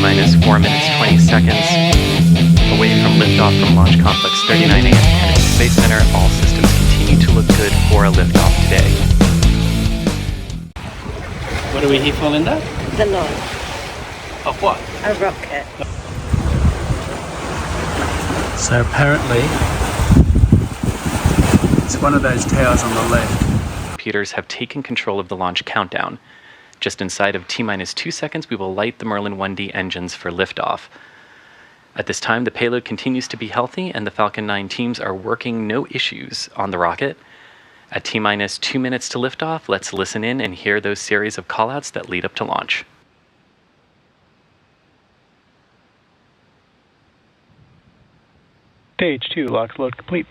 T-minus 4 minutes 20 seconds away from liftoff from Launch Complex 39A at the Kennedy Space Center. All systems continue to look good for a liftoff today. What do we hear for, Linda? The launch. Of what? A rocket. So apparently, it's one of those towers on the left. Computers have taken control of the launch countdown. Just inside of T-minus 2 seconds, we will light the Merlin 1D engines for liftoff. At this time, the payload continues to be healthy, and the Falcon 9 teams are working no issues on the rocket. At T-minus 2 minutes to liftoff, let's listen in and hear those series of callouts that lead up to launch. Stage 2, LOX load complete.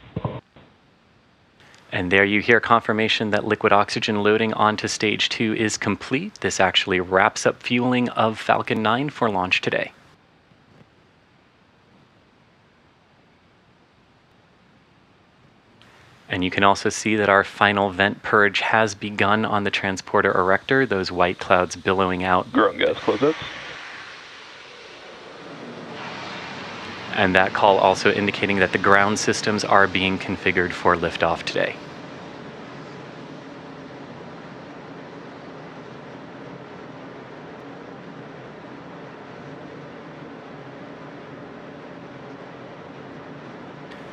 And there you hear confirmation that liquid oxygen loading onto Stage 2 is complete. This actually wraps up fueling of Falcon 9 for launch today. And you can also see that our final vent purge has begun on the transporter erector, those white clouds billowing out. Ground gas closeups. And that call also indicating that the ground systems are being configured for liftoff today.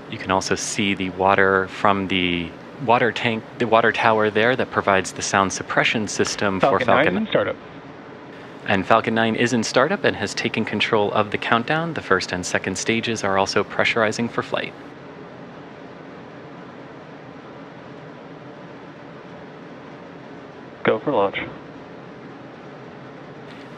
You can also see the water from the water tank, the water tower there that provides the sound suppression system for Falcon 9 startup. And Falcon 9 is in startup and has taken control of the countdown. The first and second stages are also pressurizing for flight. Go for launch.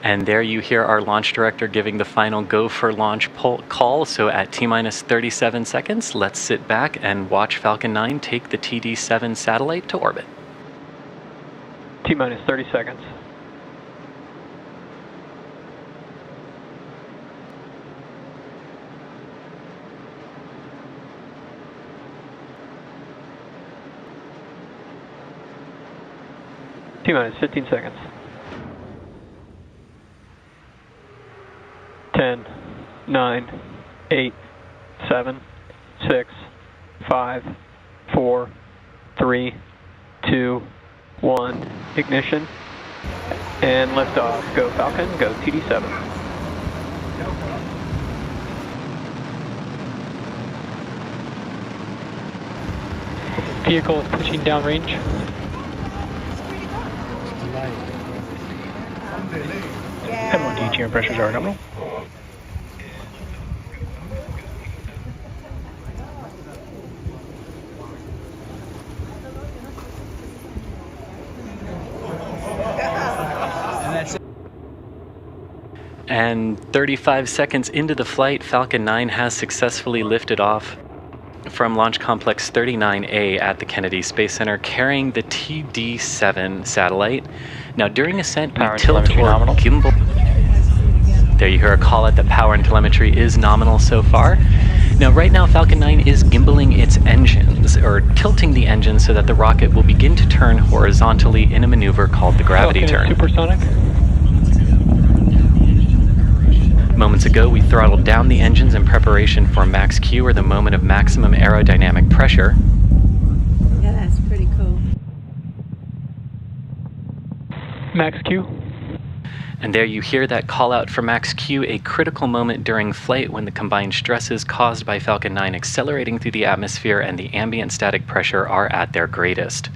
And there you hear our launch director giving the final go for launch call. So at T-minus 37 seconds, let's sit back and watch Falcon 9 take the TD-7 satellite to orbit. T-minus 30 seconds. T-minus 15 seconds. 10, 9, 8, 7, 6, 5, 4, 3, 2, 1. Ignition. And liftoff. Go Falcon, go TD-7. Vehicle is pushing downrange. M1 DT and pressures are nominal. And 35 seconds into the flight, Falcon 9 has successfully lifted off from Launch Complex 39A at the Kennedy Space Center, carrying the TD-7 satellite. Now during ascent, we tilt or gimbal. There you hear a call out that power and telemetry is nominal so far. Now right now Falcon 9 is gimbaling its engines, or tilting the engines so that the rocket will begin to turn horizontally in a maneuver called the gravity turn. Supersonic. Moments ago, we throttled down the engines in preparation for max Q, or the moment of maximum aerodynamic pressure. Yeah, that's pretty cool. Max Q. And there you hear that call out for max Q, a critical moment during flight when the combined stresses caused by Falcon 9 accelerating through the atmosphere and the ambient static pressure are at their greatest.